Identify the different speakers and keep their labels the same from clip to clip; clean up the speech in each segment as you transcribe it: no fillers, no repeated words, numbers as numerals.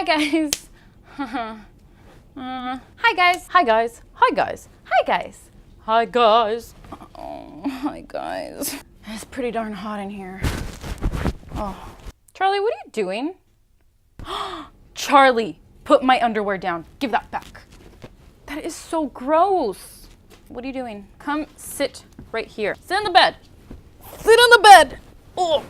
Speaker 1: Hi guys. Hi guys. Hi guys. Hi guys. Hi guys. Hi guys. Oh, hi guys. It's pretty darn hot in here. Oh. Charlie, what are you doing? Charlie, put my underwear down. Give that back. That is so gross. What are you doing? Come sit right here. Sit on the bed. Sit on the bed. Oh.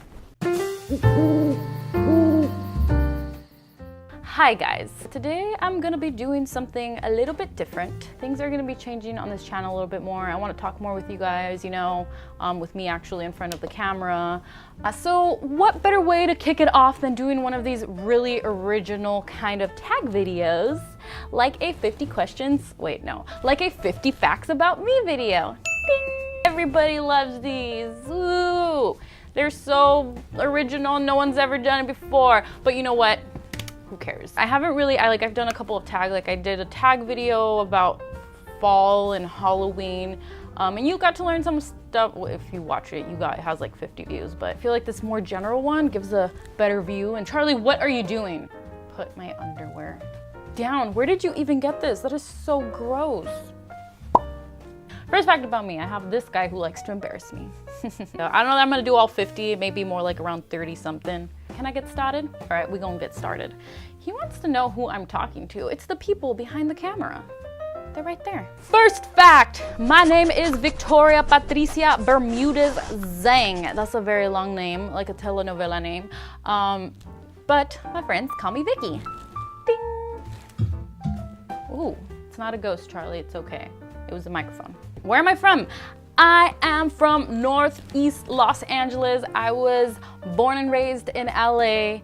Speaker 1: Hi guys. Today I'm gonna be doing something a little bit different. Things are gonna be changing on this channel a little bit more. I want to talk more with you guys, you know, with me actually in front of the camera. So what better way to kick it off than doing one of these really original kind of tag videos, like a 50 questions, wait no, like a 50 facts about me video. Ding! Everybody loves these. Ooh, they're so original, no one's ever done it before. But you know what? Who cares? I haven't really, I've done a couple of tags, like I did a tag video about fall and Halloween, and you got to learn some stuff. If you watch it, it has like 50 views, but I feel like this more general one gives a better view. And Charlie, what are you doing? Put my underwear down. Where did you even get this? That is so gross. First fact about me, I have this guy who likes to embarrass me. I don't know that I'm gonna do all 50, maybe more like around 30 something. Can I get started? All right, we're gonna get started. He wants to know who I'm talking to. It's the people behind the camera. They're right there. First fact, my name is Victoria Patricia Bermudez Zhang. That's a very long name, like a telenovela name. But my friends call me Vicky. Ding. Ooh, it's not a ghost, Charlie, it's okay. It was a microphone. Where am I from? I am from Northeast Los Angeles. I was born and raised in LA,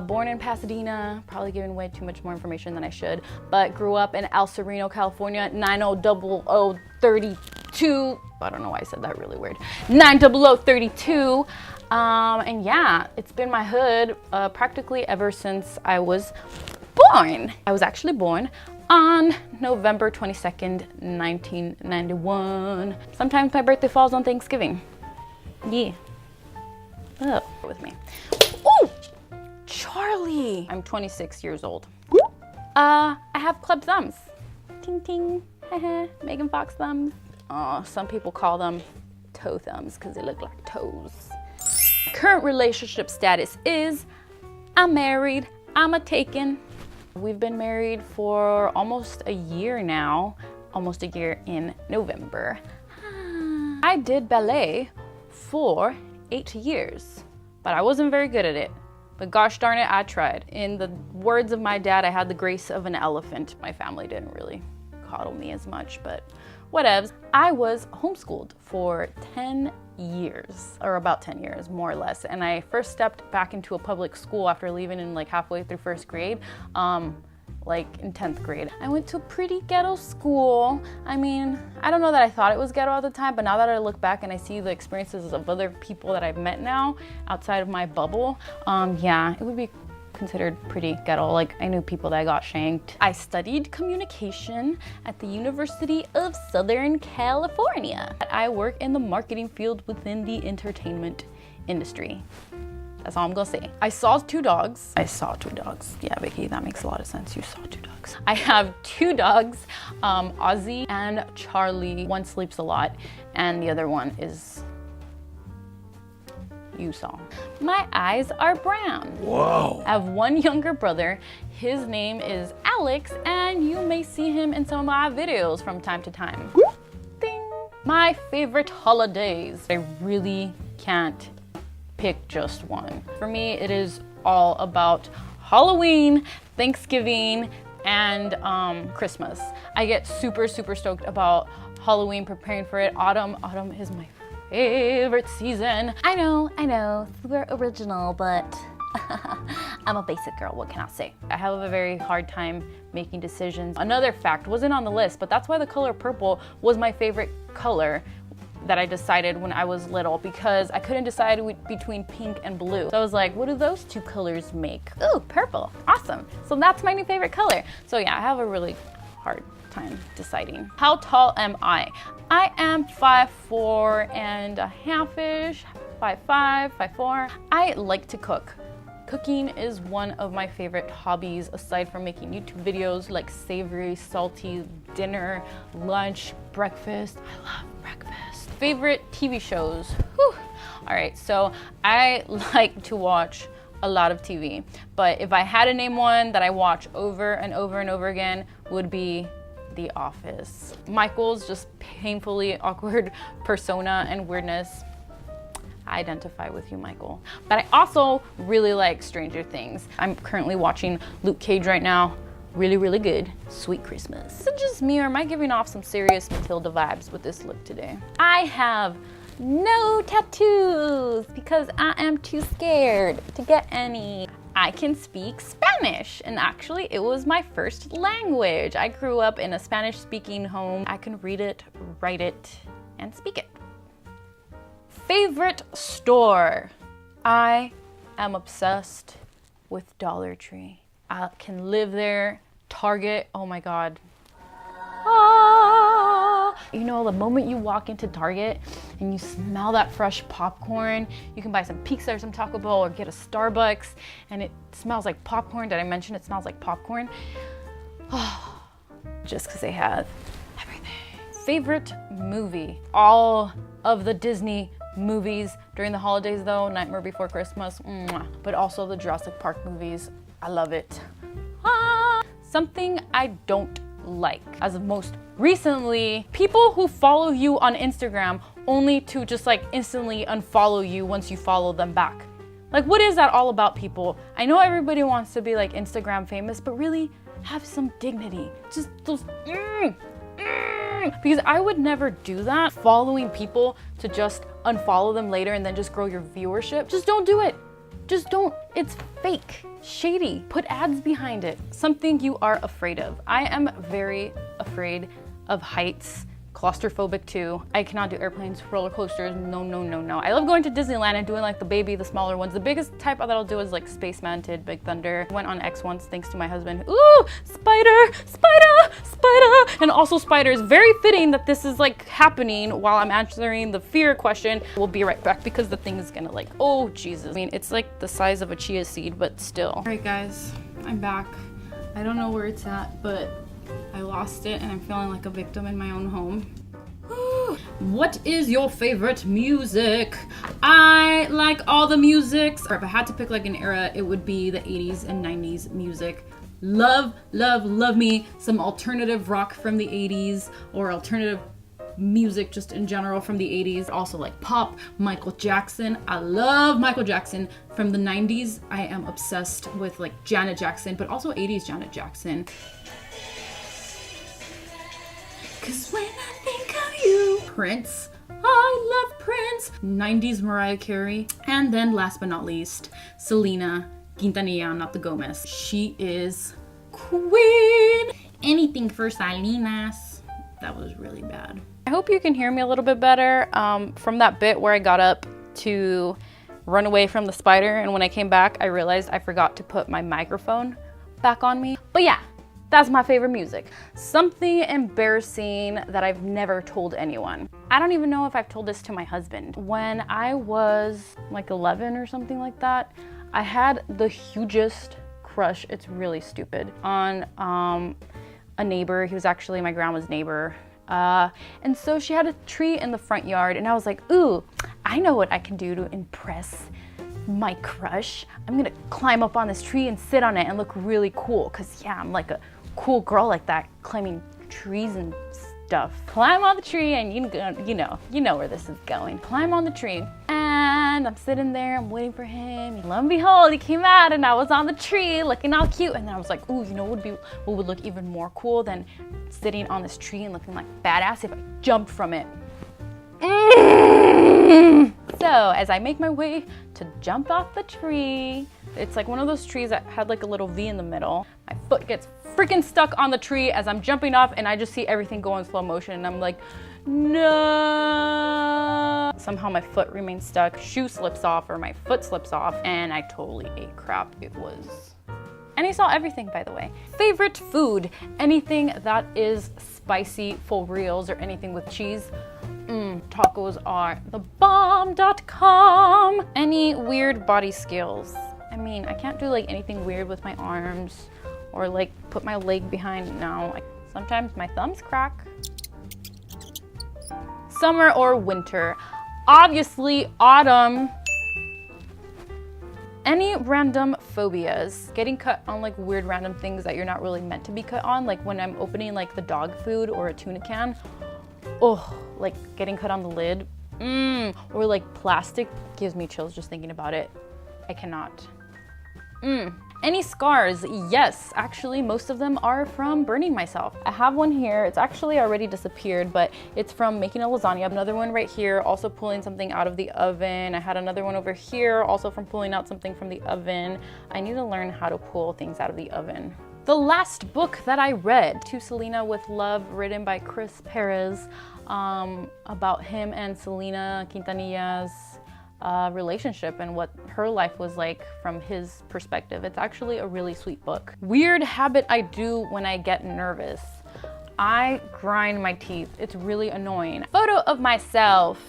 Speaker 1: born in Pasadena, probably giving away too much more information than I should, but grew up in El Sereno, California, 90032. I don't know why I said that really weird. 90032. And yeah, it's been my hood practically ever since I was born. I was actually born on November 22nd, 1991. Sometimes my birthday falls on Thanksgiving. Yeah. Oh, with me. Oh, Charlie. I'm 26 years old. I have club thumbs. Ting ting. Megan Fox thumbs. Oh, some people call them toe thumbs because they look like toes. Current relationship status is I'm married. I'm a taken. We've been married for almost a year now, almost a year in November. I did ballet for 8 years, but I wasn't very good at it. But gosh darn it, I tried. In the words of my dad, I had the grace of an elephant. My family didn't really coddle me as much, but whatevs. I was homeschooled for 10 years, or about 10 years, more or less. And I first stepped back into a public school after leaving in like halfway through first grade, like in 10th grade. I went to a pretty ghetto school. I mean, I don't know that I thought it was ghetto at the time, but now that I look back and I see the experiences of other people that I've met now outside of my bubble, yeah, it would be considered pretty ghetto. Like I knew people that got shanked. I studied communication at the University of Southern California. I work in the marketing field within the entertainment industry. That's all I'm gonna say. I saw two dogs. Yeah, Vicky, that makes a lot of sense. You saw two dogs. I have two dogs, Ozzy and Charlie. One sleeps a lot and the other one is you saw. My eyes are brown. Whoa. I have one younger brother. His name is Alex, and you may see him in some of my videos from time to time. Ding. My favorite holidays. I really can't pick just one. For me, it is all about Halloween, Thanksgiving, and Christmas. I get super stoked about Halloween, preparing for it. Autumn is my favorite season. I know, super original, but I'm a basic girl, what can I say? I have a very hard time making decisions. Another fact, wasn't on the list, but that's why the color purple was my favorite color that I decided when I was little, because I couldn't decide between pink and blue. So I was like, what do those two colors make? Ooh, purple, awesome. So that's my new favorite color. So yeah, I have a really hard time deciding. How tall am I? I am 5'4" and a half-ish, 5'5", 5'4". I like to cook. Cooking is one of my favorite hobbies aside from making YouTube videos, like savory, salty, dinner, lunch, breakfast. I love breakfast. Favorite TV shows. Whew. All right, so I like to watch a lot of TV, but if I had to name one that I watch over and over and over again, would be The Office. Michael's just painfully awkward persona and weirdness. I identify with you, Michael. But I also really like Stranger Things. I'm currently watching Luke Cage right now. Really, really good. Sweet Christmas. Is it just me, or am I giving off some serious Matilda vibes with this look today? I have no tattoos because I am too scared to get any. I can speak Spanish, and actually it was my first language. I grew up in a Spanish-speaking home. I can read it, write it, and speak it. Favorite store. I am obsessed with Dollar Tree. I can live there. Target, oh my God. You know, the moment you walk into Target and you smell that fresh popcorn, you can buy some pizza or some Taco Bell or get a Starbucks and it smells like popcorn. Did I mention it smells like popcorn? Oh, just because they have everything. Favorite movie. All of the Disney movies during the holidays though, Nightmare Before Christmas, but also the Jurassic Park movies. I love it. Something I don't like. As of most recently, people who follow you on Instagram only to just like instantly unfollow you once you follow them back. Like, what is that all about, people? I know everybody wants to be like Instagram famous, but really have some dignity. Just those because I would never do that. Following people to just unfollow them later and then just grow your viewership. Just don't do it. Just don't. It's fake, shady. Put ads behind it. Something you are afraid of. I am very afraid of heights. Claustrophobic too. I cannot do airplanes, roller coasters, no, no, no, no. I love going to Disneyland and doing like the smaller ones. The biggest type that I'll do is like Space Mounted, Big Thunder. Went on X once thanks to my husband. Ooh, spider, spider, spider. And also spiders. Very fitting that this is like happening while I'm answering the fear question. We'll be right back because the thing is gonna like, oh Jesus. I mean, it's like the size of a chia seed, but still. All right guys, I'm back. I don't know where it's at, but I lost it and I'm feeling like a victim in my own home. What is your favorite music? I like all the musics. If I had to pick like an era, it would be the 80s and 90s music. Love, love, love me some alternative rock from the 80s or alternative music just in general from the 80s. Also like pop, Michael Jackson. I love Michael Jackson. From the 90s, I am obsessed with like Janet Jackson, but also 80s Janet Jackson. Cause when I think of you, Prince. I love Prince. 90s Mariah Carey. And then last but not least, Selena Quintanilla, not the Gomez. She is queen. Anything for Salinas. That was really bad. I hope you can hear me a little bit better from that bit where I got up to run away from the spider, and when I came back, I realized I forgot to put my microphone back on me. But yeah, that's my favorite music. Something embarrassing that I've never told anyone. I don't even know if I've told this to my husband. When I was like 11 or something like that, I had the hugest crush, it's really stupid, on a neighbor. He was actually my grandma's neighbor. And so she had a tree in the front yard and I was like, ooh, I know what I can do to impress my crush. I'm gonna climb up on this tree and sit on it and look really cool. Cause yeah, I'm like a cool girl like that, climbing trees and stuff. Climb on the tree and you know where this is going. Climb on the tree and I'm sitting there, I'm waiting for him. And lo and behold, he came out and I was on the tree looking all cute. And then I was like, ooh, you know what would look even more cool than sitting on this tree and looking like badass if I jumped from it. So as I make my way to jump off the tree, it's like one of those trees that had like a little V in the middle. My foot gets freaking stuck on the tree as I'm jumping off and I just see everything go in slow motion and I'm like, no. Somehow my foot remains stuck, shoe slips off or my foot slips off and I totally ate crap. It was... And I saw everything, by the way. Favorite food, anything that is spicy, for reals, or anything with cheese. Tacos are the bomb.com. Any weird body skills? I mean, I can't do like anything weird with my arms or like put my leg behind. No, sometimes my thumbs crack. Summer or winter? Obviously autumn. Any random phobias? Getting cut on like weird random things that you're not really meant to be cut on, like when I'm opening like the dog food or a tuna can. Oh, like getting cut on the lid. Or like plastic gives me chills just thinking about it. I cannot. Any scars? Yes, actually most of them are from burning myself. I have one here. It's actually already disappeared, but it's from making a lasagna. Another one right here, also pulling something out of the oven. I had another one over here, also from pulling out something from the oven. I need to learn how to pull things out of the oven. The last book that I read, To Selena with Love, written by Chris Perez, about him and Selena Quintanilla's relationship and what her life was like from his perspective. It's actually a really sweet book. Weird habit I do when I get nervous. I grind my teeth. It's really annoying. Photo of myself.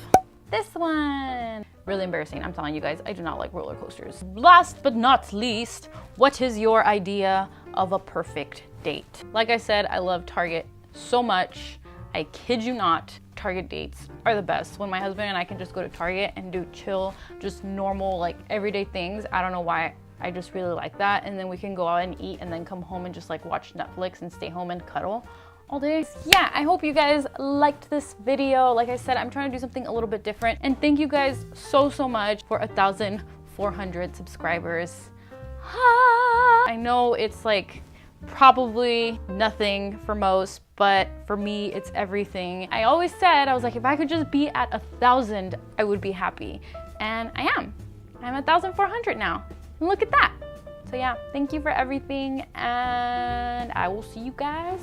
Speaker 1: This one. Really embarrassing. I'm telling you guys, I do not like roller coasters. Last but not least, what is your idea of a perfect date? Like I said, I love Target so much. I kid you not. Target dates are the best. When my husband and I can just go to Target and do chill, just normal, like everyday things. I don't know why, I just really like that. And then we can go out and eat and then come home and just like watch Netflix and stay home and cuddle all day. Yeah, I hope you guys liked this video. Like I said, I'm trying to do something a little bit different. And thank you guys so much for 1,400 subscribers. I know it's like probably nothing for most, but for me, it's everything. I always said, I was like, if I could just be at 1,000, I would be happy. And I am. I'm 1,400 now. And look at that. So yeah, thank you for everything, and I will see you guys